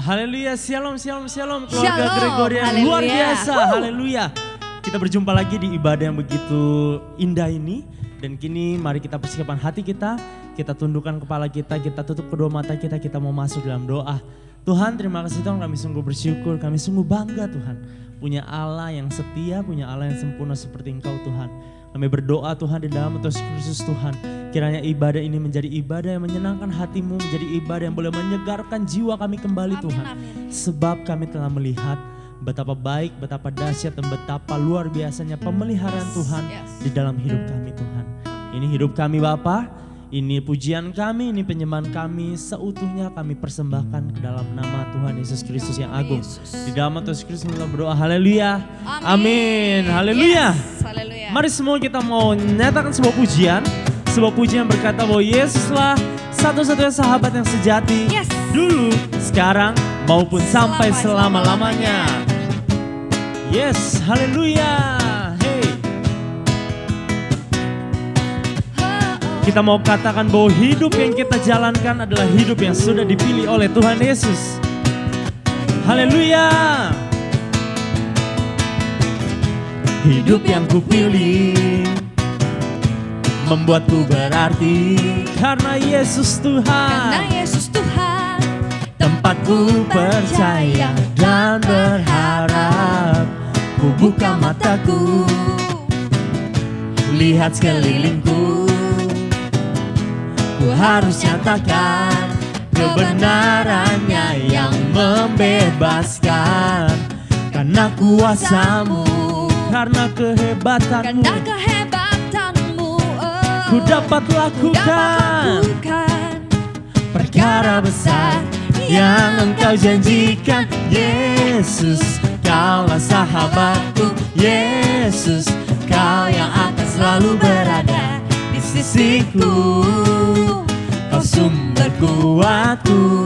Haleluya, shalom, shalom, shalom keluarga Shalom, Gregorian. haleluya. Luar biasa, haleluya. Kita berjumpa lagi di ibadah yang begitu indah ini. Dan kini mari kita persiapkan hati kita tundukkan kepala kita tutup kedua mata kita mau masuk dalam doa. Tuhan, terima kasih Tuhan, kami sungguh bersyukur, kami sungguh bangga Tuhan. Punya Allah yang setia, punya Allah yang sempurna seperti Engkau Tuhan. Kami berdoa Tuhan di dalam Tuhan Yesus Tuhan. Kiranya ibadah ini menjadi ibadah yang menyenangkan hatimu, menjadi ibadah yang boleh menyegarkan jiwa kami kembali Tuhan. Amin. Sebab kami telah melihat betapa baik, betapa dahsyat dan betapa luar biasanya pemeliharaan Tuhan di dalam hidup kami Tuhan. Ini hidup kami Bapa, ini pujian kami, ini penyembahan kami seutuhnya kami persembahkan ke dalam nama Tuhan Yesus Kristus yang agung. Di dalam Tuhan Yesus Kristus kita berdoa, haleluya, amin, haleluya. Yes, haleluya. Mari semua kita mau nyatakan sebuah pujian berkata bahwa Yesuslah satu-satunya sahabat yang sejati. Yes. Dulu, sekarang, maupun sampai selama-lamanya. Yes, haleluya. Hey. Kita mau katakan bahwa hidup yang kita jalankan adalah hidup yang sudah dipilih oleh Tuhan Yesus. Haleluya. Hidup yang kupilih membuatku berarti karena Yesus Tuhan. Karena Yesus Tuhan, Tempatku percaya dan berharap. Ku buka mataku, lihat sekelilingku. Ku harus nyatakan kebenarannya yang membebaskan. Karena kuasamu, karena kehebatanmu, karena kehebatanmu, ku dapat lakukan perkara besar yang Engkau janjikan. Yesus, Kaulah sahabatku. Yesus, Kau yang akan selalu berada di sisiku. Kau sumber kuatku.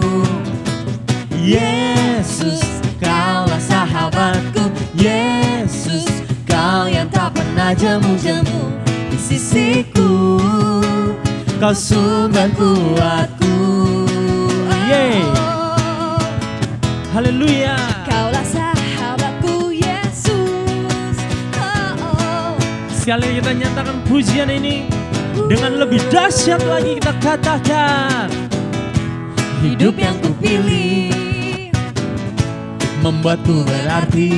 Yesus, Kaulah sahabatku. Yesus, Kau yang tak pernah jemu-jemu di sisiku. Kau sumber kuatku. Yeay. Haleluya. Kaulah sahabatku Yesus. Sekali lagi kita nyatakan pujian ini dengan lebih dahsyat lagi kita katakan. Hidup yang kupilih membuatku berarti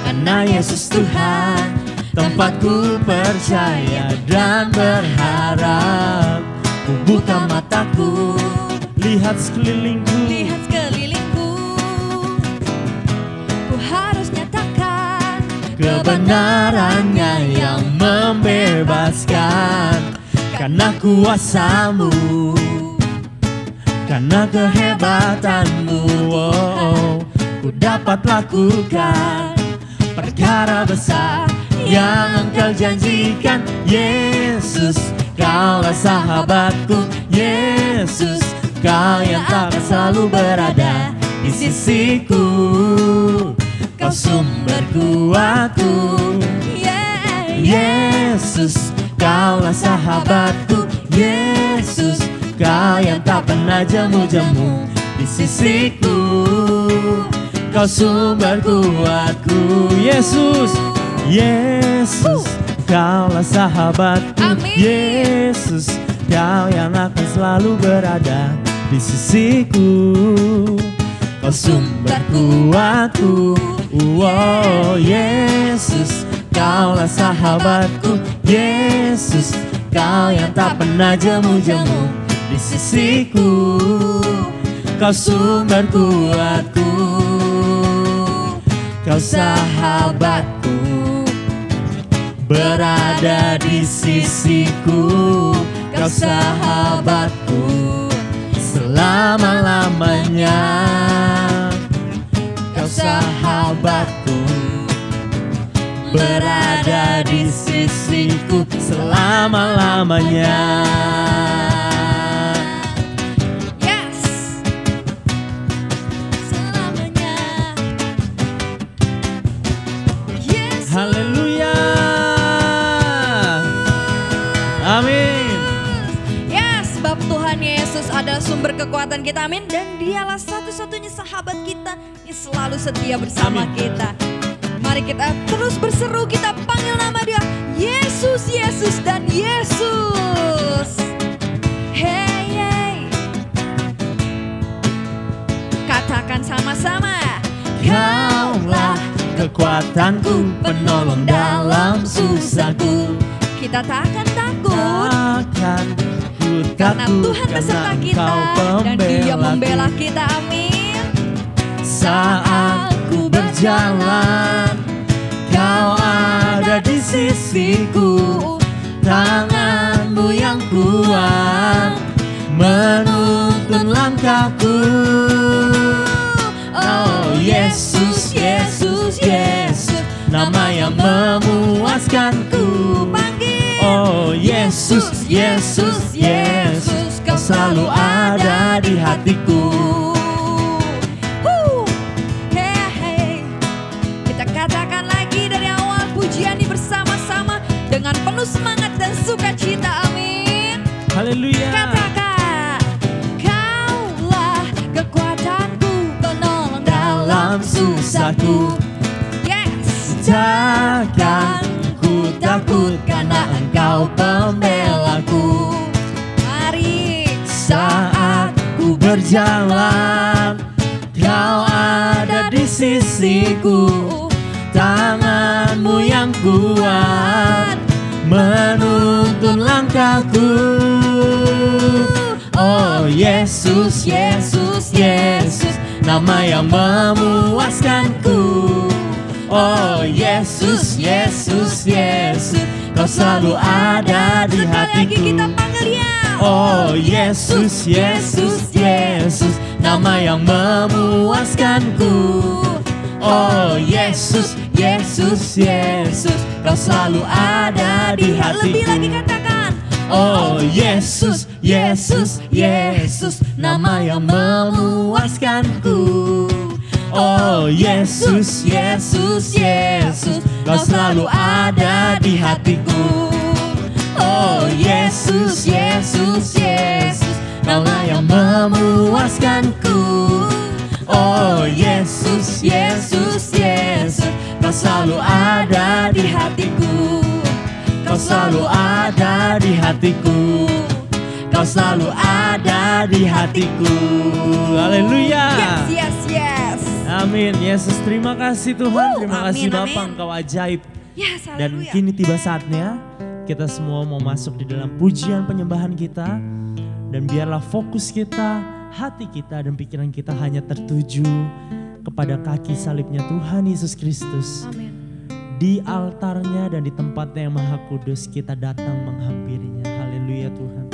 karena Yesus Tuhan. Tempatku percaya dan berharap. Ku buka mataku, lihat sekelilingku. Lihat sekelilingku, ku harus nyatakan kebenarannya yang membebaskan. Karena kuasamu, karena kehebatanmu, ku dapat lakukan perkara besar yang Engkau janjikan. Yesus, Kaulah sahabatku. Yesus, Kau yang takkan selalu berada di sisiku. Kau sumber kuatku. Yesus, Kaulah sahabatku. Yesus, Kau yang tak pernah jemu-jemu di sisiku. Kau sumber kuatku. Yesus, Yesus, Kaulah sahabatku. Amin. Yesus, Kau yang akan selalu berada di sisiku. Kau sumber kuatku. Oh Yesus, Kaulah sahabatku. Yesus, Kau yang tak pernah jemu-jemu di sisiku. Kau sumber kuatku. Kau sahabatku, berada di sisiku. Kau sahabatku selama-lamanya. Kau sahabatku, berada di sisiku selama-lamanya. yes, selamanya. Yesus. Haleluya. Amin. Yes, Sebab Tuhan Yesus adalah sumber kekuatan kita, amin. Dan dialah satu-satunya sahabat kita yang selalu setia bersama kita. Mari kita terus berseru, kita panggil nama dia, Yesus, Yesus, dan Yesus. Hey, hey. Katakan sama-sama. Kaulah kekuatanku, penolong dalam susahku. Kita tak akan takut, Takkan ku karena takut, Tuhan beserta karena kita Engkau dan Dia membela pembelaku. kita, amin. Saat ku berjalan, Kau ada di sisiku. Tanganmu yang kuat menuntun langkahku. Oh Yesus, Yesus, Yesus, nama yang memuaskanku. Panggil. Oh Yesus, Yesus, Yesus, Kau selalu ada di hatiku. Hey, hey. Kita katakan lagi dari awal pujian ini bersama-sama dengan penuh semangat dan sukacita, amin. Haleluya. Katakan, Kaulah kekuatanku, penolong dalam susahku. Yes. Takkan ku takut, karena Engkau pembelaku. Mari. Saat ku berjalan, Kau ada di sisiku. Tanganmu yang kuat menuntun langkahku. Oh Yesus, Yesus, Yesus, nama yang memuaskanku. Oh Yesus, Yesus, Yesus, Kau selalu ada di Sekali lagi kita hatiku. panggil dia. Oh Yesus, Yesus, Yesus, nama yang memuaskanku. Oh Yesus, Yesus, Yesus, Kau selalu ada di Lebih lagi hatiku. katakan. Oh Yesus, Yesus, Yesus, nama yang memuaskanku. Oh Yesus, Yesus, Yesus, Kau selalu ada di hatiku. Oh Yesus, Yesus, Yesus, nama yang memuaskanku. Oh Yesus, Yesus, Yesus, Kau selalu ada di hatiku. Kau selalu ada di hatiku. Kau selalu ada di hatiku. Haleluya. Yes, yes, yes. Amin. Yesus, terima kasih Tuhan. Terima kasih amin, Bapa, amin. Engkau ajaib. Yes, Dan haleluya. kini tiba saatnya kita semua mau masuk di dalam pujian penyembahan kita. Dan biarlah fokus kita, hati kita dan pikiran kita hanya tertuju kepada kaki salibnya Tuhan Yesus Kristus. Amin. Di altarnya dan di tempatnya yang maha kudus kita datang menghampirinya. Haleluya Tuhan.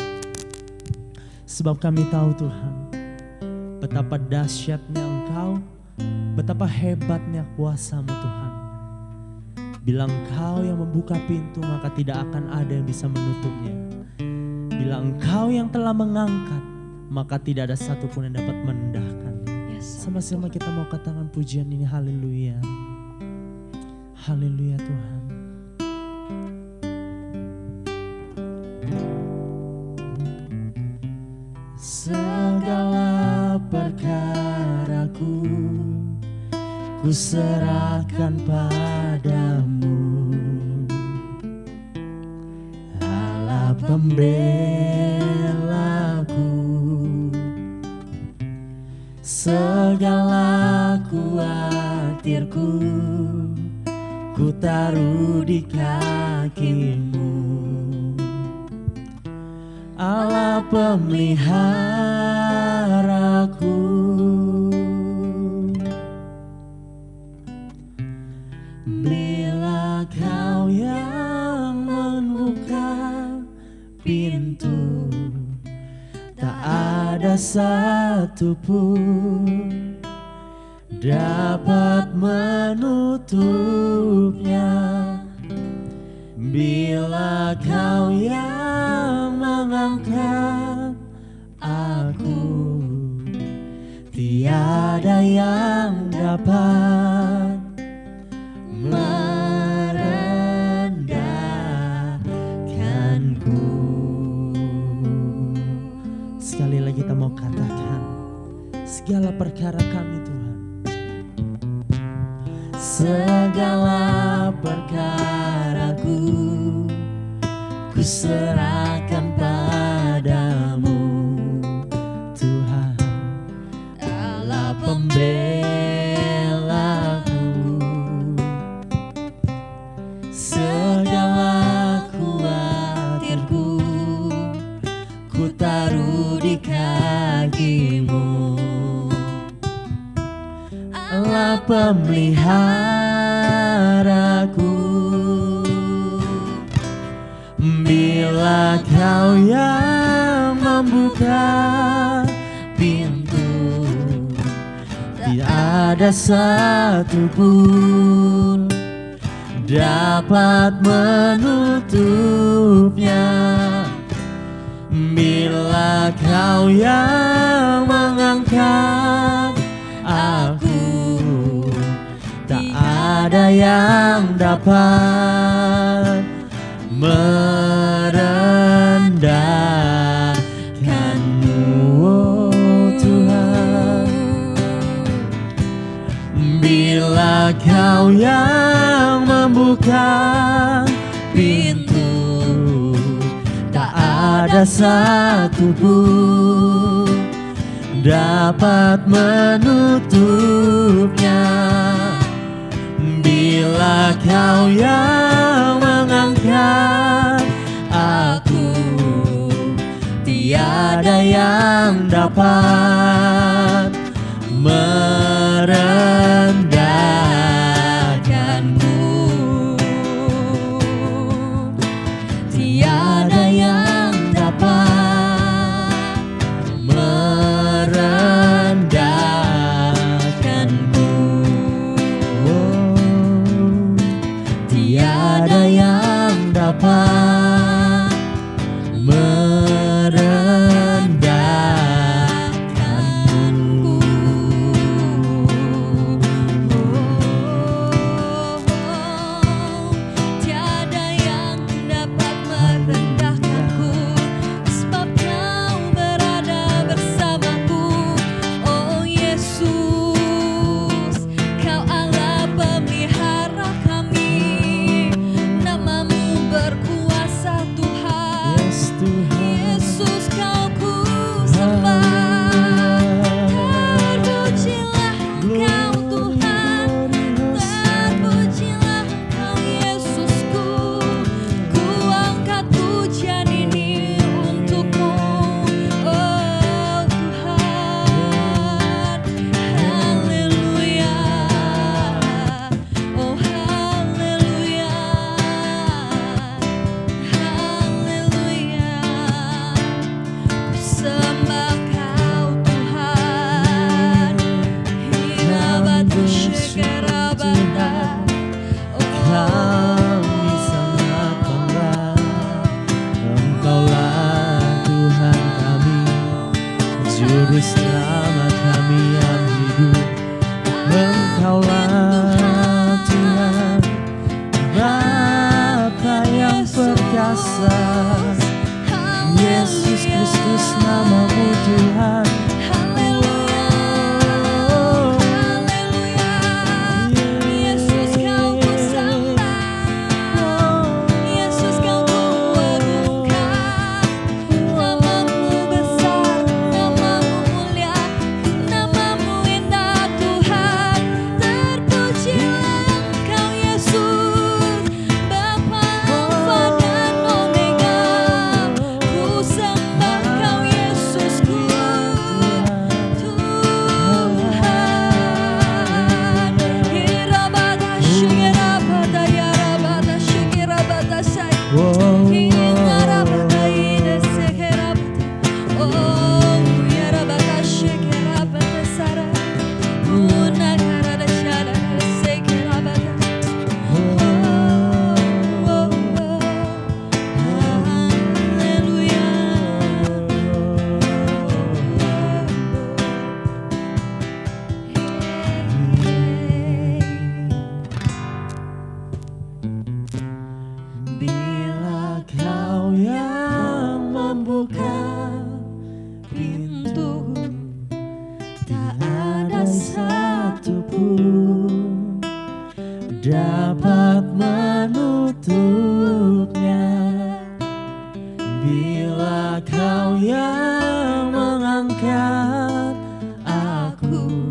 Sebab kami tahu Tuhan, betapa dahsyatnya Engkau, betapa hebatnya kuasa-Mu Tuhan. Bila Engkau yang membuka pintu, maka tidak akan ada yang bisa menutupnya. Bila Engkau yang telah mengangkat, maka tidak ada satupun yang dapat merendahkannya. Yes. Sama-sama kita mau katakan pujian ini, haleluya. Haleluya Tuhan. Segala perkaraku ku serahkan padamu, Allah pembelaku. Segala khawatirku ku taruh di kakimu, Allah pemeliharaku. Bila Kau yang membuka pintu, tak ada satupun dapat menutupnya. Bila Kau yang mengangkat aku, tiada yang dapat merendahkanku. sekali lagi kita mau katakan segala perkara kami Tuhan. Segala perkaraku ku serahkan padamu Tuhan, Allah pembelaku. Segala khawatirku ku taruh di kakimu, Allah pemeliharaku. Bila Kau yang membuka pintu, tidak ada satupun dapat menutupnya. Bila Kau yang mengangkat aku, tak ada yang dapat merendahkanmu, oh Tuhan. Bila Kau yang membuka pintu, tak ada satupun dapat menutupnya. Bila Kau yang mengangkat aku, tiada yang dapat merendahkanmu. Tiada yang dapat merendahkanmu. Oh, tiada yang dapat merendahkanmu. Tiada yang dapat merendahkanku, sebab Kau berada bersamaku. Oh Yesus, Kau Allah pemelihara kami, nama-Mu berkuasa Tuhan. Yes, Tuhan. Yesus, Kau ku sembah. Terpujilah Kau Tuhan, terpujilah Kau Yesusku. Ku angkat pujian ini untuk-Mu, oh Tuhan. Haleluya, oh haleluya, haleluya. Ku sembah Kau Tuhan, hinabatu syekerabata. Kami sangat bangga, Engkaulah Tuhan kami, Juru Selamat kami yang hidup. Engkaulah Tuhan, Bapa yang perkasa. Yesus Kristus nama-Mu Tuhan. Yesus, Kau ku sembah. Yesus, Kau ku agungkan. Nama-Mu besar, nama-Mu mulia, nama-Mu dapat menutupnya. Bila Kau yang mengangkat aku,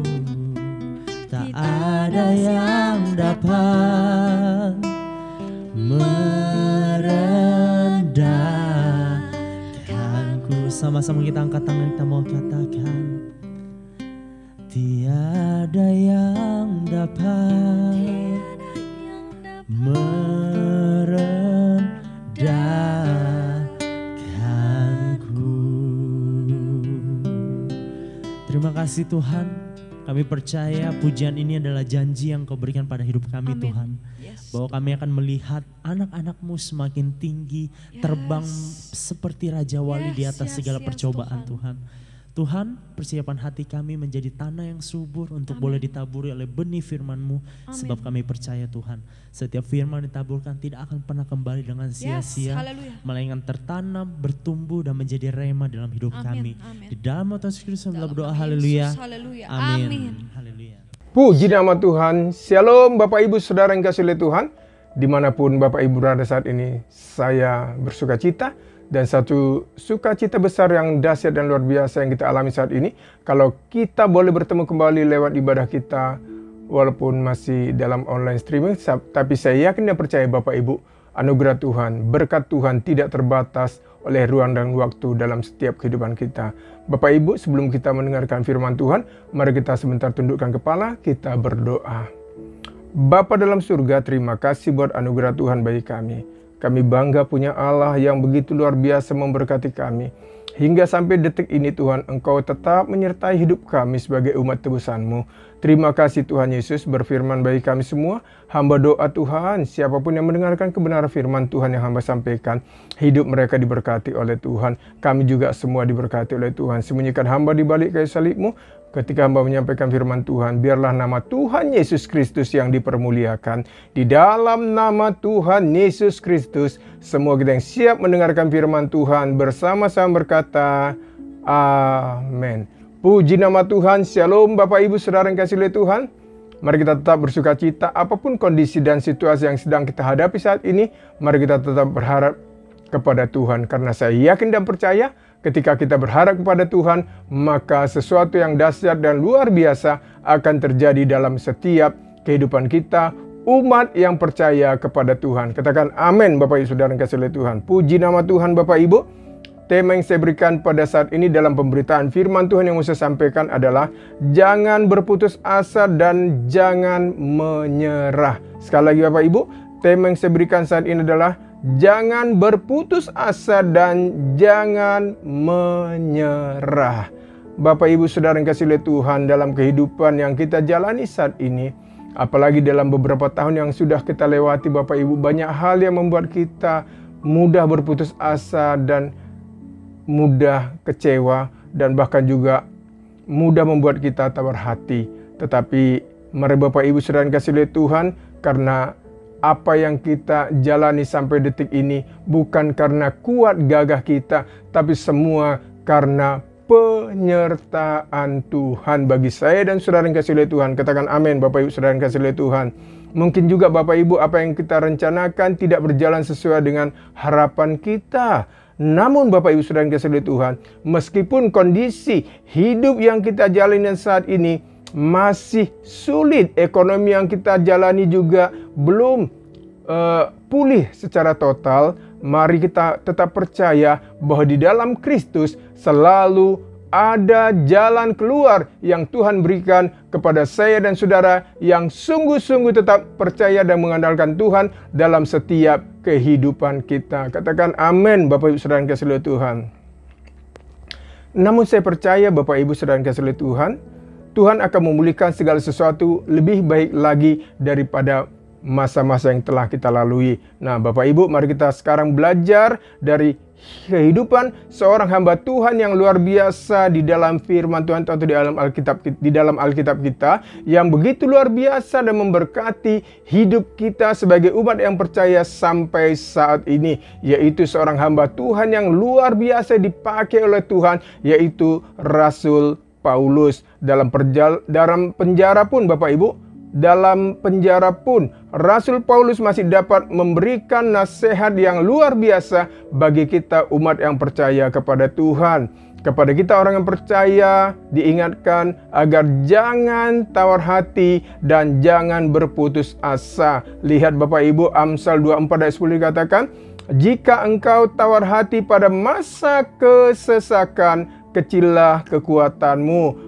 tak ada yang dapat merendahkanku. Sama-sama kita angkat tangan, kita mau katakan, tiada yang dapat merendahkanku. Terima kasih Tuhan, kami percaya pujian ini adalah janji yang Kau berikan pada hidup kami. Amin. Tuhan. Yes. Bahwa kami akan melihat anak-anak-Mu semakin tinggi, terbang seperti Raja Wali di atas segala percobaan Tuhan. Tuhan, persiapan hati kami menjadi tanah yang subur untuk boleh ditaburi oleh benih firman-Mu. Sebab kami percaya Tuhan, setiap firman ditaburkan tidak akan pernah kembali dengan sia-sia. Melainkan tertanam, bertumbuh dan menjadi rema dalam hidup kami. Di dalam nama Yesus Kristus kami berdoa, haleluya. Amin. Haleluya. Puji nama Tuhan. Shalom Bapak Ibu Saudara yang kasih oleh Tuhan. Dimanapun Bapak Ibu berada saat ini, saya bersuka cita. Dan satu sukacita besar yang dahsyat dan luar biasa yang kita alami saat ini, kalau kita boleh bertemu kembali lewat ibadah kita, walaupun masih dalam online streaming, tapi saya yakin dan percaya Bapak Ibu, anugerah Tuhan, berkat Tuhan tidak terbatas oleh ruang dan waktu dalam setiap kehidupan kita. Bapak Ibu, sebelum kita mendengarkan firman Tuhan, mari kita sebentar tundukkan kepala, kita berdoa. Bapa dalam surga, terima kasih buat anugerah Tuhan bagi kami. Kami bangga punya Allah yang begitu luar biasa memberkati kami. Hingga sampai detik ini Tuhan, Engkau tetap menyertai hidup kami sebagai umat tebusan-Mu. Terima kasih Tuhan Yesus, berfirman bagi kami semua. Hamba doa Tuhan, siapapun yang mendengarkan kebenaran firman Tuhan yang hamba sampaikan, hidup mereka diberkati oleh Tuhan. Kami juga semua diberkati oleh Tuhan. Sembunyikan hamba di balik kayu salib-Mu. Ketika hamba menyampaikan firman Tuhan, biarlah nama Tuhan Yesus Kristus yang dipermuliakan. Di dalam nama Tuhan Yesus Kristus, semua kita yang siap mendengarkan firman Tuhan bersama-sama berkata, amin. Puji nama Tuhan. Shalom Bapak Ibu Saudara yang kasih oleh Tuhan. Mari kita tetap bersuka cita apapun kondisi dan situasi yang sedang kita hadapi saat ini. Mari kita tetap berharap kepada Tuhan. Karena saya yakin dan percaya ketika kita berharap kepada Tuhan, maka sesuatu yang dahsyat dan luar biasa akan terjadi dalam setiap kehidupan kita, umat yang percaya kepada Tuhan. Katakan amin Bapak Ibu Saudara yang kasih oleh Tuhan. Puji nama Tuhan Bapak Ibu. Tema yang saya berikan pada saat ini dalam pemberitaan firman Tuhan yang mau saya sampaikan adalah jangan berputus asa dan jangan menyerah. Sekali lagi Bapak Ibu, tema yang saya berikan saat ini adalah jangan berputus asa dan jangan menyerah. Bapak Ibu Saudara yang kasih oleh Tuhan, dalam kehidupan yang kita jalani saat ini, apalagi dalam beberapa tahun yang sudah kita lewati Bapak Ibu, banyak hal yang membuat kita mudah berputus asa dan mudah kecewa dan bahkan juga mudah membuat kita tawar hati. Tetapi mari Bapak Ibu Saudara yang kasih oleh Tuhan, karena apa yang kita jalani sampai detik ini bukan karena kuat gagah kita, tapi semua karena penyertaan Tuhan bagi saya dan saudara yang kasih oleh Tuhan. Katakan amin Bapak Ibu Saudara yang kasih oleh Tuhan. Mungkin juga Bapak Ibu apa yang kita rencanakan tidak berjalan sesuai dengan harapan kita. Namun Bapak Ibu Saudara yang kasih oleh Tuhan, meskipun kondisi hidup yang kita jalani saat ini masih sulit, ekonomi yang kita jalani juga belum pulih secara total, mari kita tetap percaya bahwa di dalam Kristus selalu ada jalan keluar yang Tuhan berikan kepada saya dan saudara yang sungguh-sungguh tetap percaya dan mengandalkan Tuhan dalam setiap kehidupan kita. Katakan amin Bapak Ibu Saudara yang kasih oleh Tuhan. Namun saya percaya Bapak Ibu Saudara yang kasih oleh Tuhan, Tuhan akan memulihkan segala sesuatu lebih baik lagi daripada masa-masa yang telah kita lalui. Nah Bapak Ibu, mari kita sekarang belajar dari kehidupan seorang hamba Tuhan yang luar biasa di dalam firman Tuhan atau di dalam Alkitab kita yang begitu luar biasa dan memberkati hidup kita sebagai umat yang percaya sampai saat ini, yaitu seorang hamba Tuhan yang luar biasa dipakai oleh Tuhan, yaitu Rasul Paulus. Dalam penjara pun Bapak Ibu, dalam penjara pun, Rasul Paulus masih dapat memberikan nasihat yang luar biasa bagi kita umat yang percaya kepada Tuhan. Kepada kita orang yang percaya diingatkan agar jangan tawar hati dan jangan berputus asa. Lihat Bapak Ibu, Amsal 24 ayat 10 dikatakan, jika engkau tawar hati pada masa kesesakan, kecillah kekuatanmu.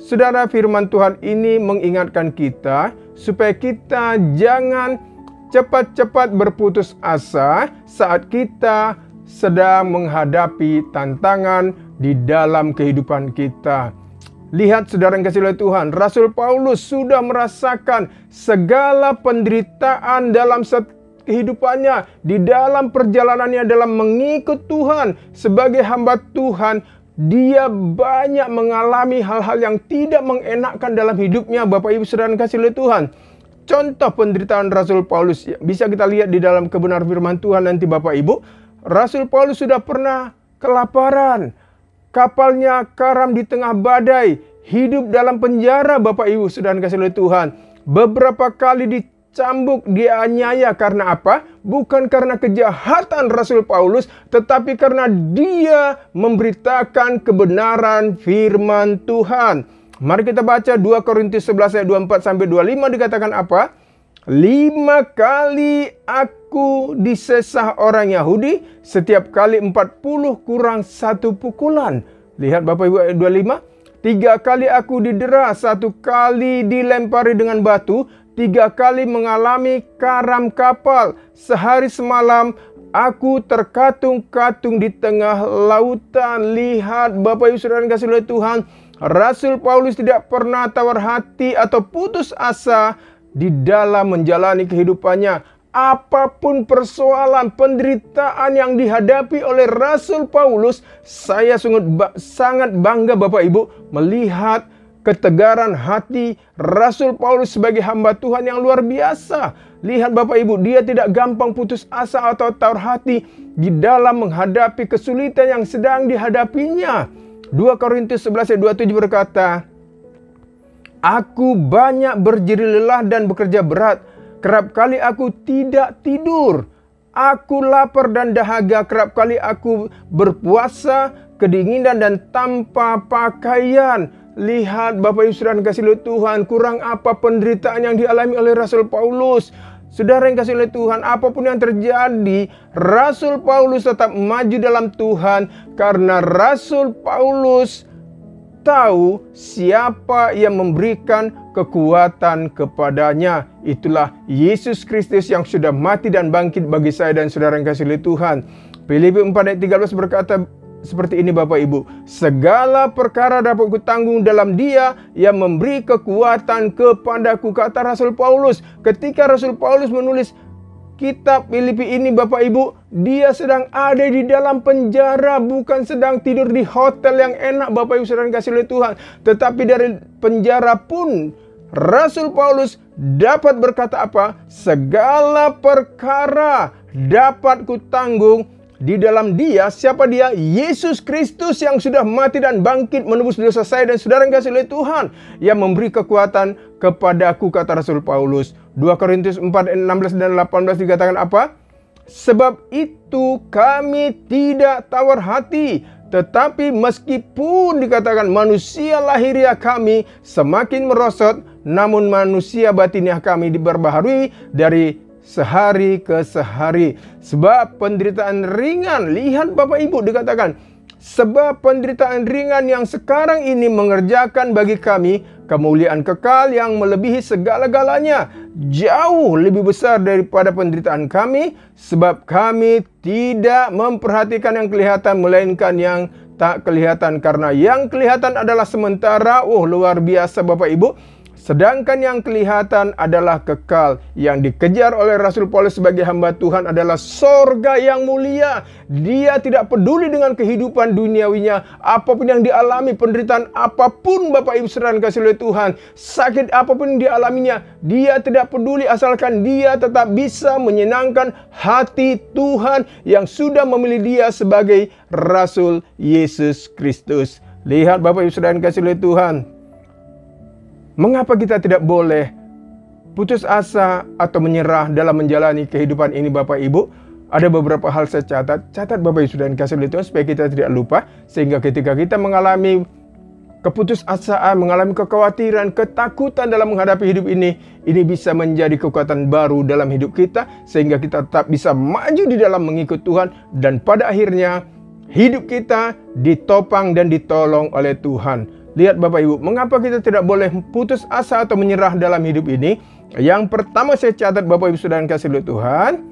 Saudara, firman Tuhan ini mengingatkan kita supaya kita jangan cepat-cepat berputus asa saat kita sedang menghadapi tantangan di dalam kehidupan kita. Lihat saudara yang kasih oleh Tuhan, Rasul Paulus sudah merasakan segala penderitaan dalam kehidupannya, di dalam perjalanannya dalam mengikut Tuhan sebagai hamba Tuhan. Dia banyak mengalami hal-hal yang tidak mengenakkan dalam hidupnya, Bapak Ibu saudara yang kasih oleh Tuhan. Contoh penderitaan Rasul Paulus bisa kita lihat di dalam kebenaran firman Tuhan nanti Bapak Ibu. Rasul Paulus sudah pernah kelaparan, kapalnya karam di tengah badai, hidup dalam penjara Bapak Ibu saudara yang kasih oleh Tuhan. Beberapa kali dicambuk, dianiaya karena apa? Bukan karena kejahatan Rasul Paulus, tetapi karena dia memberitakan kebenaran firman Tuhan. Mari kita baca 2 Korintus 11 ayat 24 sampai 25 dikatakan apa? 5 kali aku disesah orang Yahudi, setiap kali 40 kurang 1 pukulan. Lihat Bapak Ibu ayat 25. 3 kali aku didera, 1 kali dilempari dengan batu, 3 kali mengalami karam kapal. Sehari semalam aku terkatung-katung di tengah lautan. Lihat Bapak Ibu saudara yang kasih oleh Tuhan, Rasul Paulus tidak pernah tawar hati atau putus asa di dalam menjalani kehidupannya. Apapun persoalan, penderitaan yang dihadapi oleh Rasul Paulus, saya sangat bangga Bapak Ibu melihat ketegaran hati Rasul Paulus sebagai hamba Tuhan yang luar biasa. Lihat Bapak Ibu, dia tidak gampang putus asa atau tawar hati di dalam menghadapi kesulitan yang sedang dihadapinya. 2 Korintus 11 ayat 27 berkata, aku banyak berjerih lelah dan bekerja berat. Kerap kali aku tidak tidur. Aku lapar dan dahaga. Kerap kali aku berpuasa, kedinginan dan tanpa pakaian. Lihat Bapak Ibu saudara yang kasih oleh Tuhan, kurang apa penderitaan yang dialami oleh Rasul Paulus. Saudara yang kasih oleh Tuhan, apapun yang terjadi, Rasul Paulus tetap maju dalam Tuhan karena Rasul Paulus tahu siapa yang memberikan kekuatan kepadanya. Itulah Yesus Kristus yang sudah mati dan bangkit bagi saya dan saudara yang kasih oleh Tuhan. Filipi 4 ayat 13 berkata seperti ini Bapak Ibu, segala perkara dapat kutanggung dalam Dia yang memberi kekuatan kepadaku, kata Rasul Paulus. Ketika Rasul Paulus menulis kitab Filipi ini Bapak Ibu, dia sedang ada di dalam penjara, bukan sedang tidur di hotel yang enak Bapak Ibu saudara yang kasih oleh Tuhan. Tetapi dari penjara pun Rasul Paulus dapat berkata apa? Segala perkara dapat kutanggung di dalam Dia. Siapa Dia? Yesus Kristus yang sudah mati dan bangkit menebus dosa saya dan saudara yang kasih oleh Tuhan, yang memberi kekuatan kepadaku, kata Rasul Paulus. 2 Korintus 4 16 dan 18 dikatakan apa? Sebab itu kami tidak tawar hati, tetapi meskipun dikatakan manusia lahiriah kami semakin merosot, namun manusia batiniah kami diperbaharui dari sehari ke sehari. Sebab penderitaan ringan, lihat Bapak Ibu dikatakan, sebab penderitaan ringan yang sekarang ini mengerjakan bagi kami kemuliaan kekal yang melebihi segala-galanya, jauh lebih besar daripada penderitaan kami, sebab kami tidak memperhatikan yang kelihatan melainkan yang tak kelihatan, karena yang kelihatan adalah sementara. Luar biasa Bapak Ibu. Sedangkan yang kelihatan adalah kekal. Yang dikejar oleh Rasul Paulus sebagai hamba Tuhan adalah sorga yang mulia. Dia tidak peduli dengan kehidupan duniawinya. Apapun yang dialami, penderitaan apapun Bapak Ibu saudara yang kasih oleh Tuhan, sakit apapun yang dialaminya, dia tidak peduli asalkan dia tetap bisa menyenangkan hati Tuhan yang sudah memilih dia sebagai Rasul Yesus Kristus. Lihat Bapak Ibu saudara yang kasih oleh Tuhan, mengapa kita tidak boleh putus asa atau menyerah dalam menjalani kehidupan ini Bapak Ibu, ada beberapa hal saya catat Bapak Ibu sudah dikasih oleh Tuhan supaya kita tidak lupa, sehingga ketika kita mengalami keputusasaan, mengalami kekhawatiran, ketakutan dalam menghadapi hidup ini bisa menjadi kekuatan baru dalam hidup kita, sehingga kita tetap bisa maju di dalam mengikut Tuhan, dan pada akhirnya hidup kita ditopang dan ditolong oleh Tuhan. Lihat Bapak Ibu, mengapa kita tidak boleh putus asa atau menyerah dalam hidup ini? Yang pertama saya catat Bapak Ibu sudah dikasih oleh Tuhan,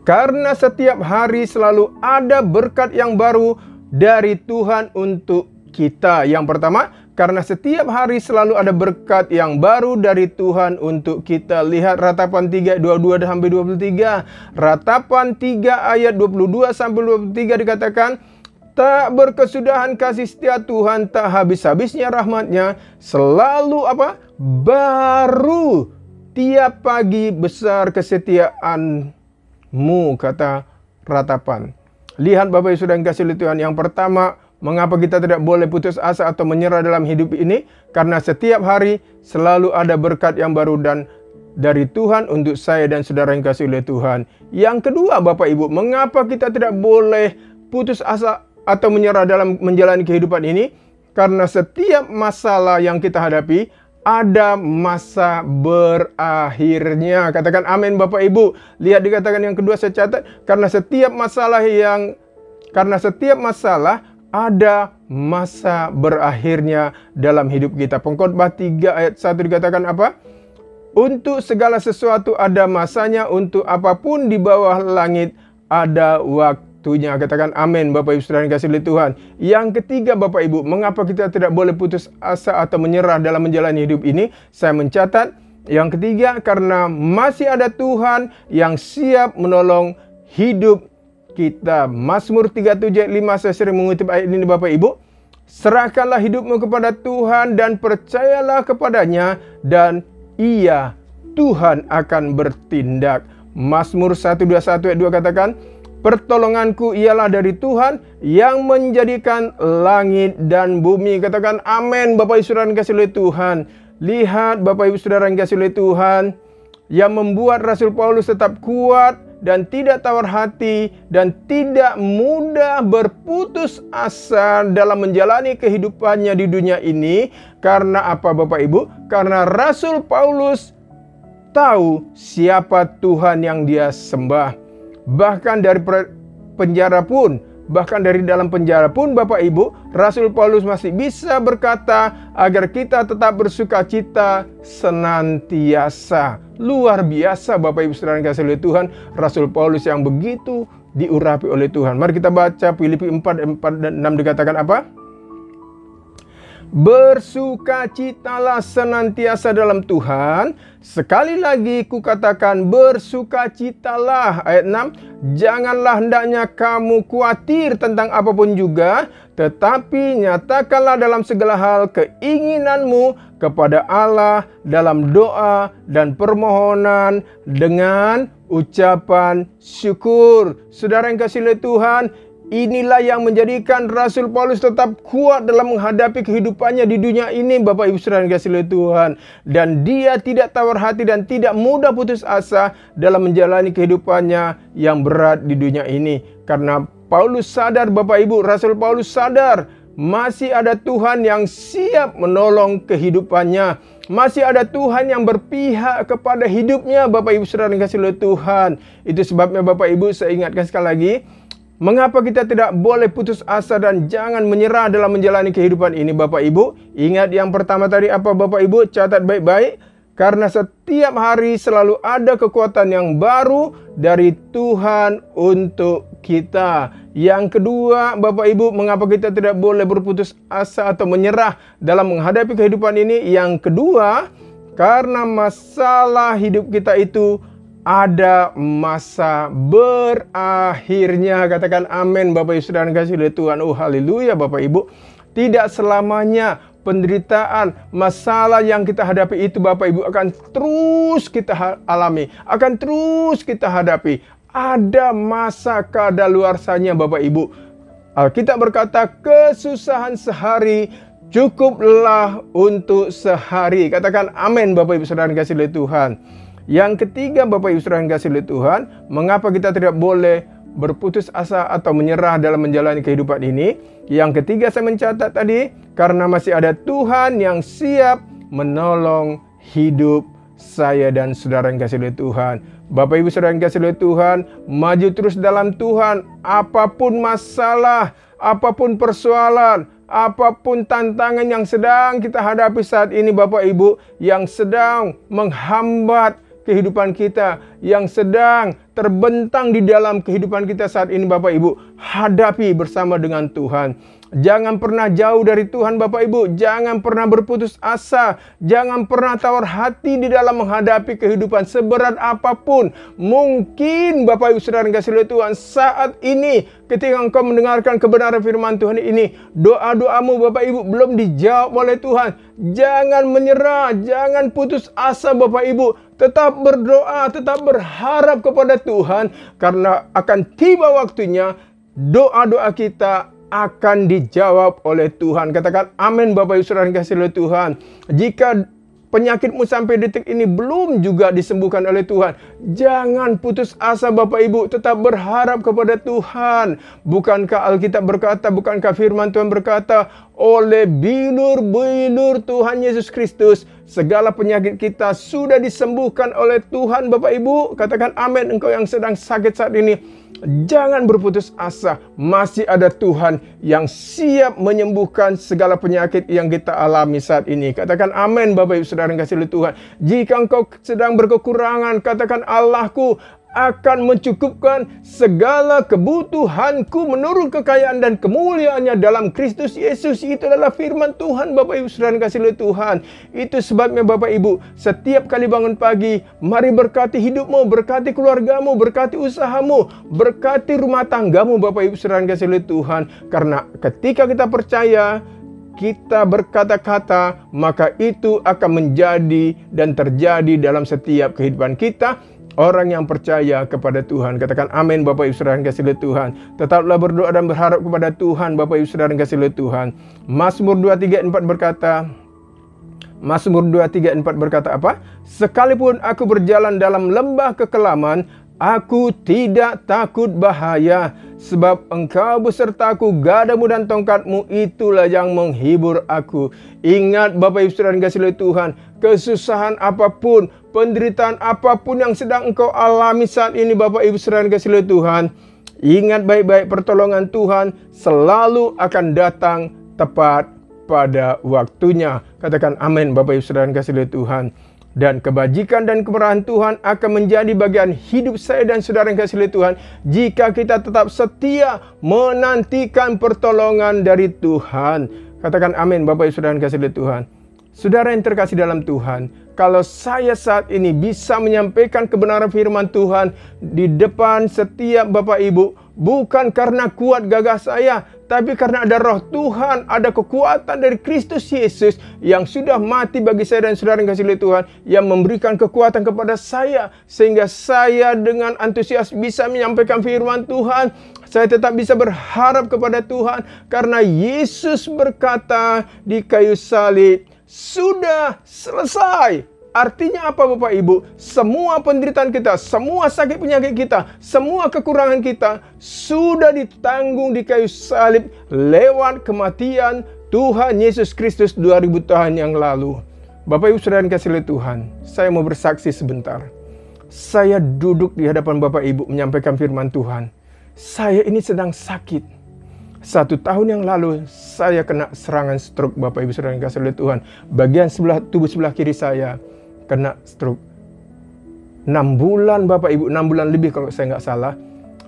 karena setiap hari selalu ada berkat yang baru dari Tuhan untuk kita. Yang pertama, karena setiap hari selalu ada berkat yang baru dari Tuhan untuk kita. Lihat Ratapan 3, 22-23. Ratapan 3 ayat 22-23 dikatakan, tak berkesudahan kasih setia Tuhan, tak habis-habisnya rahmatnya, selalu apa? Baru tiap pagi, besar kesetiaanmu, kata Ratapan. Lihat Bapak Ibu sudah dikasih oleh Tuhan. Yang pertama, mengapa kita tidak boleh putus asa atau menyerah dalam hidup ini? Karena setiap hari selalu ada berkat yang baru dan dari Tuhan untuk saya dan saudara yang kasih oleh Tuhan. Yang kedua Bapak Ibu, mengapa kita tidak boleh putus asa atau menyerah dalam menjalani kehidupan ini? Karena setiap masalah yang kita hadapi ada masa berakhirnya. Katakan amin Bapak Ibu. Lihat dikatakan yang kedua saya catat, karena setiap masalah ada masa berakhirnya dalam hidup kita. Pengkhotbah 3 ayat 1 dikatakan apa? Untuk segala sesuatu ada masanya, untuk apapun di bawah langit ada waktunya. Katakan amin Bapak Ibu saudara yang dikasihi oleh Tuhan. Yang ketiga Bapak Ibu, mengapa kita tidak boleh putus asa atau menyerah dalam menjalani hidup ini? Saya mencatat yang ketiga, karena masih ada Tuhan yang siap menolong hidup kita. Mazmur 37 ayat 5, saya sering mengutip ayat ini Bapak Ibu. Serahkanlah hidupmu kepada Tuhan dan percayalah kepadanya, dan Ia, Tuhan, akan bertindak. Mazmur 121 ayat 2 katakan, pertolonganku ialah dari Tuhan yang menjadikan langit dan bumi. Katakan amin Bapak Ibu saudara yang dikasihi oleh Tuhan. Lihat Bapak Ibu saudara yang dikasihi oleh Tuhan, yang membuat Rasul Paulus tetap kuat dan tidak tawar hati dan tidak mudah berputus asa dalam menjalani kehidupannya di dunia ini. Karena apa Bapak Ibu? Karena Rasul Paulus tahu siapa Tuhan yang dia sembah. Bahkan dari dalam penjara pun Bapak Ibu, Rasul Paulus masih bisa berkata agar kita tetap bersuka cita senantiasa. Luar biasa Bapak Ibu saudara yang dikasihi oleh Tuhan, Rasul Paulus yang begitu diurapi oleh Tuhan. Mari kita baca Filipi 4 dan 6 dikatakan apa? Bersukacitalah senantiasa dalam Tuhan. Sekali lagi kukatakan bersukacitalah. Ayat 6. Janganlah hendaknya kamu khawatir tentang apapun juga, tetapi nyatakanlah dalam segala hal keinginanmu kepada Allah dalam doa dan permohonan dengan ucapan syukur. Saudara yang kasih oleh Tuhan, inilah yang menjadikan Rasul Paulus tetap kuat dalam menghadapi kehidupannya di dunia ini Bapak Ibu saudara yang dikasihi oleh Tuhan. Dan dia tidak tawar hati dan tidak mudah putus asa dalam menjalani kehidupannya yang berat di dunia ini. Karena Paulus sadar Bapak Ibu, Rasul Paulus sadar masih ada Tuhan yang siap menolong kehidupannya. Masih ada Tuhan yang berpihak kepada hidupnya Bapak Ibu saudara yang dikasihi oleh Tuhan. Itu sebabnya Bapak Ibu saya ingatkan sekali lagi, mengapa kita tidak boleh putus asa dan jangan menyerah dalam menjalani kehidupan ini Bapak Ibu? Ingat yang pertama tadi apa Bapak Ibu? Catat baik-baik. Karena setiap hari selalu ada kekuatan yang baru dari Tuhan untuk kita. Yang kedua Bapak Ibu, mengapa kita tidak boleh berputus asa atau menyerah dalam menghadapi kehidupan ini? Yang kedua, karena masalah hidup kita itu ada masa berakhirnya. Katakan amin Bapak Ibu saudara yang dikasihi oleh Tuhan. Oh haleluya Bapak Ibu. Tidak selamanya penderitaan, masalah yang kita hadapi itu Bapak Ibu akan terus kita alami, akan terus kita hadapi. Ada masa kadaluarsanya Bapak Ibu. Alkitab berkata kesusahan sehari cukuplah untuk sehari. Katakan amin Bapak Ibu Saudara yang dikasihi oleh Tuhan. Yang ketiga Bapak Ibu Saudara yang dikasihi oleh Tuhan, mengapa kita tidak boleh berputus asa atau menyerah dalam menjalani kehidupan ini? Yang ketiga saya mencatat tadi, karena masih ada Tuhan yang siap menolong hidup saya dan saudara yang dikasihi oleh Tuhan. Bapak Ibu Saudara yang dikasihi oleh Tuhan, maju terus dalam Tuhan. Apapun masalah, apapun persoalan, apapun tantangan yang sedang kita hadapi saat ini Bapak Ibu, yang sedang menghambat kehidupan kita, yang sedang terbentang di dalam kehidupan kita saat ini Bapak Ibu, hadapi bersama dengan Tuhan. Jangan pernah jauh dari Tuhan Bapak Ibu. Jangan pernah berputus asa. Jangan pernah tawar hati di dalam menghadapi kehidupan seberat apapun. Mungkin Bapak Ibu Saudara yang dikasihi oleh Tuhan, saat ini ketika engkau mendengarkan kebenaran firman Tuhan ini, doa-doamu Bapak Ibu belum dijawab oleh Tuhan. Jangan menyerah, jangan putus asa Bapak Ibu. Tetap berdoa, tetap berharap kepada Tuhan, karena akan tiba waktunya doa-doa kita akan dijawab oleh Tuhan. Katakan amin Bapak Ibu Saudara yang dikasihi oleh Tuhan. Jika penyakitmu sampai detik ini belum juga disembuhkan oleh Tuhan, jangan putus asa Bapak Ibu, tetap berharap kepada Tuhan. Bukankah Alkitab berkata, bukankah firman Tuhan berkata, oleh bilur-bilur Tuhan Yesus Kristus segala penyakit kita sudah disembuhkan oleh Tuhan Bapak Ibu. Katakan amin engkau yang sedang sakit saat ini. Jangan berputus asa, masih ada Tuhan yang siap menyembuhkan segala penyakit yang kita alami saat ini. Katakan amin Bapak Ibu Saudara yang dikasihi oleh Tuhan. Jika engkau sedang berkekurangan, katakan Allahku akan mencukupkan segala kebutuhanku menurut kekayaan dan kemuliaannya dalam Kristus Yesus. Itu adalah firman Tuhan Bapak Ibu Saudara yang dikasihi oleh Tuhan. Itu sebabnya Bapak Ibu, setiap kali bangun pagi, mari berkati hidupmu, berkati keluargamu, berkati usahamu, berkati rumah tanggamu Bapak Ibu Saudara yang dikasihi oleh Tuhan. Karena ketika kita percaya, kita berkata-kata, maka itu akan menjadi dan terjadi dalam setiap kehidupan kita. Orang yang percaya kepada Tuhan. Katakan amin Bapak Ibu Saudara yang dikasihi oleh Tuhan. Tetaplah berdoa dan berharap kepada Tuhan Bapak Ibu Saudara yang dikasihi oleh Tuhan. Mazmur 2:3-4 berkata, Mazmur 2:3-4 berkata apa? Sekalipun aku berjalan dalam lembah kekelaman, aku tidak takut bahaya, sebab engkau besertaku, gadamu dan tongkatmu itulah yang menghibur aku. Ingat Bapak Ibu Saudara yang dikasihi oleh Tuhan, kesusahan apapun, penderitaan apapun yang sedang engkau alami saat ini Bapak Ibu Saudara yang dikasihi oleh Tuhan, ingat baik-baik pertolongan Tuhan selalu akan datang tepat pada waktunya. Katakan amin Bapak Ibu Saudara yang dikasihi oleh Tuhan. Dan kebajikan dan kemurahan Tuhan akan menjadi bagian hidup saya dan saudara yang dikasihi oleh Tuhan, jika kita tetap setia menantikan pertolongan dari Tuhan. Katakan amin Bapak Ibu Saudara yang dikasihi oleh Tuhan. Saudara yang terkasih dalam Tuhan, kalau saya saat ini bisa menyampaikan kebenaran firman Tuhan di depan setiap Bapak Ibu, bukan karena kuat gagah saya, tapi karena ada roh Tuhan, ada kekuatan dari Kristus Yesus yang sudah mati bagi saya dan saudara yang dikasihi oleh Tuhan, yang memberikan kekuatan kepada saya, sehingga saya dengan antusias bisa menyampaikan firman Tuhan. Saya tetap bisa berharap kepada Tuhan, karena Yesus berkata di kayu salib, sudah selesai. Artinya apa Bapak Ibu? Semua penderitaan kita, semua sakit penyakit kita, semua kekurangan kita sudah ditanggung di kayu salib lewat kematian Tuhan Yesus Kristus 2000 tahun yang lalu. Bapak Ibu Saudara yang dikasihi oleh Tuhan, saya mau bersaksi sebentar. Saya duduk di hadapan Bapak Ibu menyampaikan firman Tuhan. Saya ini sedang sakit. 1 tahun yang lalu saya kena serangan stroke Bapak Ibu Saudara yang dikasihi oleh Tuhan. Bagian tubuh sebelah kiri saya kena stroke. 6 bulan Bapak Ibu, 6 bulan lebih kalau saya nggak salah.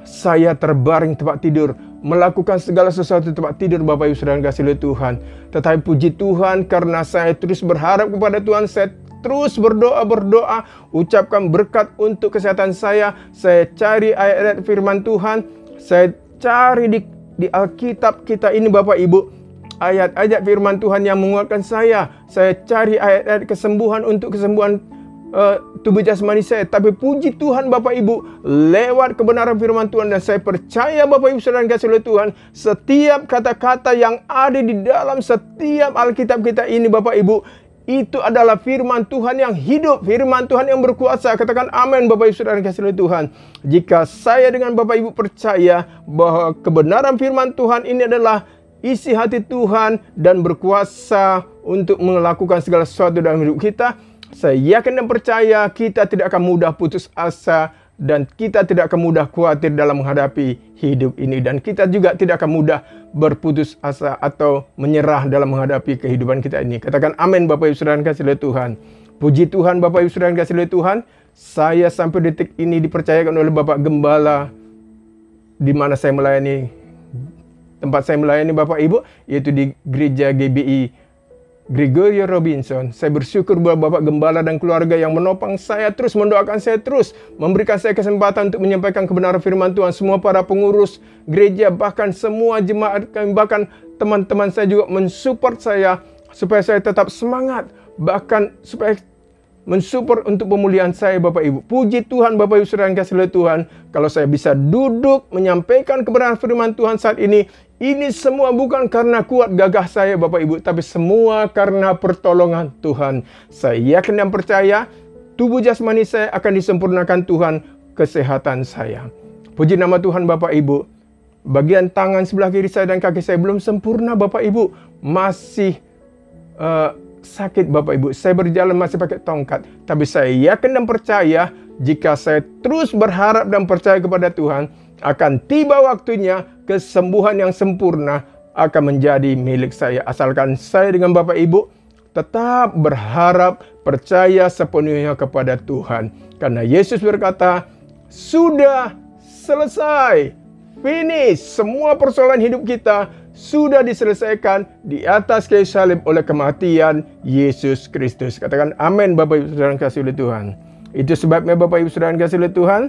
Saya terbaring tempat tidur, melakukan segala sesuatu di tempat tidur Bapak Ibu Saudara yang dikasihi oleh Tuhan. Tetapi puji Tuhan, karena saya terus berharap kepada Tuhan, saya terus berdoa, ucapkan berkat untuk kesehatan saya. Saya cari ayat-ayat firman Tuhan, saya cari di Alkitab kita ini Bapak Ibu, ayat-ayat firman Tuhan yang menguatkan saya. Saya cari ayat-ayat kesembuhan untuk kesembuhan tubuh jasmani saya, tapi puji Tuhan Bapak Ibu, lewat kebenaran firman Tuhan, dan saya percaya Bapak Ibu saudara yang kasih oleh Tuhan, setiap kata-kata yang ada di dalam setiap Alkitab kita ini Bapak Ibu, itu adalah firman Tuhan yang hidup, firman Tuhan yang berkuasa. Katakan amin Bapak Ibu saudara yang kasih oleh Tuhan. Jika saya dengan Bapak Ibu percaya bahwa kebenaran firman Tuhan ini adalah isi hati Tuhan dan berkuasa untuk melakukan segala sesuatu dalam hidup kita, saya yakin dan percaya kita tidak akan mudah putus asa, dan kita tidak akan mudah khawatir dalam menghadapi hidup ini, dan kita juga tidak akan mudah berputus asa atau menyerah dalam menghadapi kehidupan kita ini. Katakan amin Bapak Ibu saudara yang kasih oleh Tuhan. Puji Tuhan Bapak Ibu saudara yang kasih oleh Tuhan. Saya sampai detik ini dipercayakan oleh Bapak Gembala di mana saya melayani, tempat saya melayani Bapak Ibu, yaitu di gereja GBI Gregorio Robinson. Saya bersyukur buat Bapak Gembala dan keluarga yang menopang saya terus, mendoakan saya terus, memberikan saya kesempatan untuk menyampaikan kebenaran firman Tuhan. Semua para pengurus gereja, bahkan semua jemaat kami, bahkan teman-teman saya juga mensupport saya supaya saya tetap semangat, bahkan supaya mensupport untuk pemulihan saya Bapak Ibu. Puji Tuhan Bapak Ibu saudara yang kasih oleh Tuhan, kalau saya bisa duduk menyampaikan kebenaran firman Tuhan saat ini semua bukan karena kuat gagah saya Bapak Ibu, tapi semua karena pertolongan Tuhan. Saya yakin dan percaya tubuh jasmani saya akan disempurnakan Tuhan, kesehatan saya. Puji nama Tuhan Bapak Ibu. Bagian tangan sebelah kiri saya dan kaki saya belum sempurna Bapak Ibu, masih sakit Bapak Ibu. Saya berjalan masih pakai tongkat, tapi saya yakin dan percaya jika saya terus berharap dan percaya kepada Tuhan, akan tiba waktunya kesembuhan yang sempurna akan menjadi milik saya. Asalkan saya dengan Bapak Ibu tetap berharap, percaya sepenuhnya kepada Tuhan. Karena Yesus berkata, sudah selesai, finish. Semua persoalan hidup kita sudah diselesaikan di atas kayu salib oleh kematian Yesus Kristus. Katakan amin Bapak Ibu saudara yang kasih oleh Tuhan. Itu sebabnya Bapak Ibu saudara yang kasih oleh Tuhan,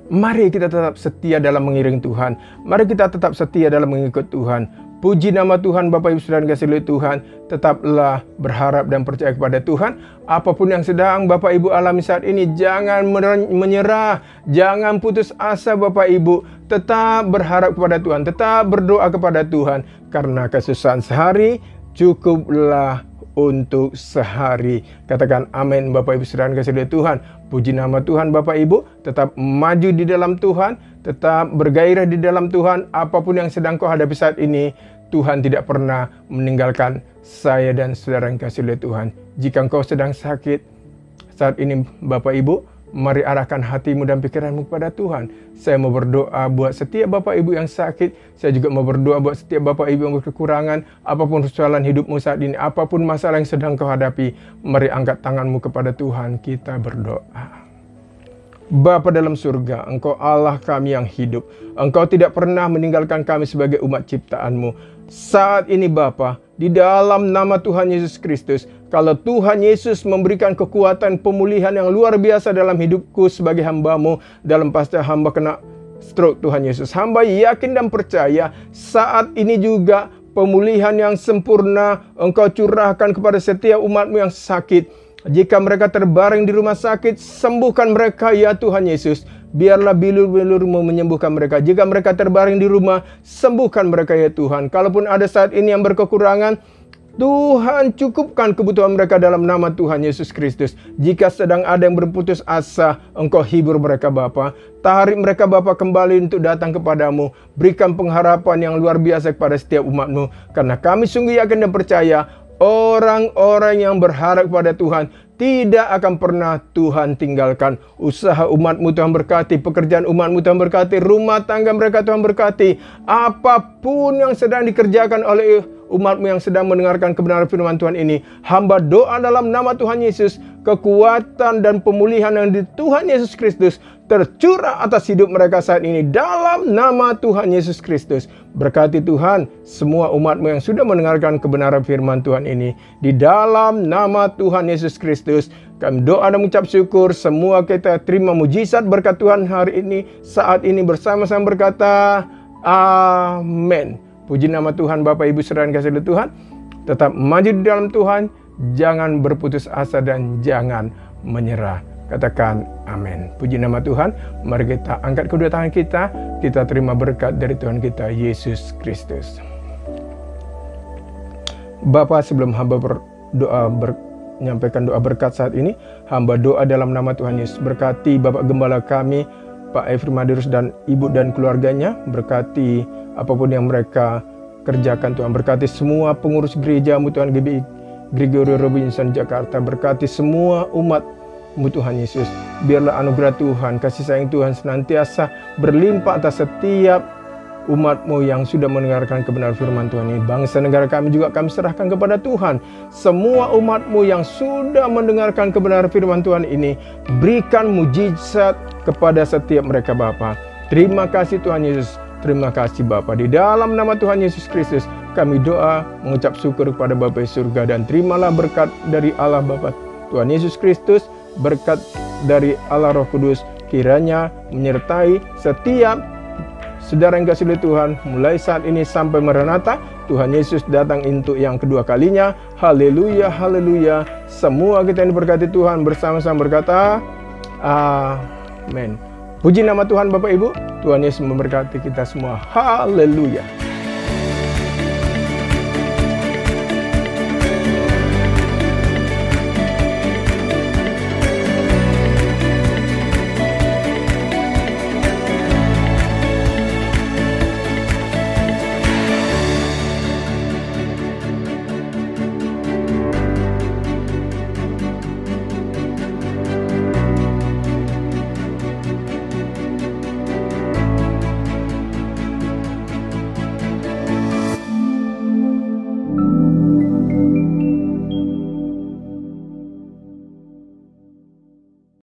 mari kita tetap setia dalam mengiring Tuhan. Mari kita tetap setia dalam mengikut Tuhan. Puji nama Tuhan Bapak Ibu saudara yang kasih oleh Tuhan. Tetaplah berharap dan percaya kepada Tuhan. Apapun yang sedang Bapak Ibu alami saat ini, jangan menyerah, jangan putus asa Bapak Ibu. Tetap berharap kepada Tuhan, tetap berdoa kepada Tuhan. Karena kesusahan sehari cukuplah untuk sehari. Katakan amin Bapak Ibu saudara yang kasih oleh Tuhan. Puji nama Tuhan Bapak Ibu. Tetap maju di dalam Tuhan, tetap bergairah di dalam Tuhan. Apapun yang sedang kau hadapi saat ini, Tuhan tidak pernah meninggalkan saya dan saudara yang kasih oleh Tuhan. Jika engkau sedang sakit saat ini Bapak Ibu, mari arahkan hatimu dan pikiranmu kepada Tuhan. Saya mau berdoa buat setiap Bapak Ibu yang sakit. Saya juga mau berdoa buat setiap Bapak Ibu yang berkekurangan. Apapun persoalan hidupmu saat ini, apapun masalah yang sedang kau hadapi, mari angkat tanganmu kepada Tuhan. Kita berdoa. Bapa dalam surga, Engkau Allah kami yang hidup. Engkau tidak pernah meninggalkan kami sebagai umat ciptaan-Mu. Saat ini Bapa, di dalam nama Tuhan Yesus Kristus, kalau Tuhan Yesus memberikan kekuatan pemulihan yang luar biasa dalam hidupku sebagai hamba-Mu, dalam pasca hamba kena stroke Tuhan Yesus, hamba yakin dan percaya saat ini juga pemulihan yang sempurna Engkau curahkan kepada setiap umat-Mu yang sakit. Jika mereka terbaring di rumah sakit, sembuhkan mereka ya Tuhan Yesus. Biarlah bilur-bilur-Mu menyembuhkan mereka. Jika mereka terbaring di rumah, sembuhkan mereka ya Tuhan. Kalaupun ada saat ini yang berkekurangan, Tuhan cukupkan kebutuhan mereka dalam nama Tuhan Yesus Kristus. Jika sedang ada yang berputus asa, Engkau hibur mereka Bapa. Tarik mereka Bapa kembali untuk datang kepadamu. Berikan pengharapan yang luar biasa kepada setiap umat-Mu. Karena kami sungguh yakin dan percaya, orang-orang yang berharap kepada Tuhan tidak akan pernah Tuhan tinggalkan. Usaha umat-Mu Tuhan berkati, pekerjaan umat-Mu Tuhan berkati, rumah tangga mereka Tuhan berkati. Apapun yang sedang dikerjakan oleh umat-Mu yang sedang mendengarkan kebenaran firman Tuhan ini, hamba doa dalam nama Tuhan Yesus, kekuatan dan pemulihan yang di Tuhan Yesus Kristus tercurah atas hidup mereka saat ini dalam nama Tuhan Yesus Kristus. Berkati Tuhan semua umat-Mu yang sudah mendengarkan kebenaran firman Tuhan ini. Di dalam nama Tuhan Yesus Kristus, kami doa dan mengucap syukur. Semua kita terima mujizat berkat Tuhan hari ini, saat ini bersama-sama berkata, amin. Puji nama Tuhan Bapak Ibu saudara yang kasih oleh Tuhan. Tetap maju di dalam Tuhan. jangan berputus asa dan jangan menyerah. Katakan amin. Puji nama Tuhan. Mari kita angkat kedua tangan kita terima berkat dari Tuhan kita Yesus Kristus. Bapa, sebelum hamba menyampaikan doa berkat saat ini, hamba doa dalam nama Tuhan Yesus. Berkati Bapak Gembala kami, Pak Efri Madirus dan Ibu dan keluarganya. Berkati apapun yang mereka kerjakan Tuhan. Berkati semua pengurus gereja-Mu Tuhan, GBI Gregorio Robinson Jakarta. Berkati semua umat-Mu Tuhan Yesus. Biarlah anugerah Tuhan, kasih sayang Tuhan senantiasa berlimpah atas setiap umat-Mu yang sudah mendengarkan kebenaran firman Tuhan ini. Bangsa negara kami juga kami serahkan kepada Tuhan. Semua umat-Mu yang sudah mendengarkan kebenaran firman Tuhan ini, berikan mujizat kepada setiap mereka Bapa. Terima kasih Tuhan Yesus. Terima kasih Bapa. Di dalam nama Tuhan Yesus Kristus kami doa mengucap syukur kepada Bapa di surga, dan terimalah berkat dari Allah Bapa Tuhan Yesus Kristus, berkat dari Allah Roh Kudus kiranya menyertai setiap saudara yang kasih oleh Tuhan mulai saat ini sampai Maranatha. Tuhan Yesus datang untuk yang kedua kalinya. Haleluya, haleluya. Semua kita yang diberkati Tuhan bersama-sama berkata amin. Puji nama Tuhan Bapak Ibu. Tuhan Yesus memberkati kita semua. Haleluya.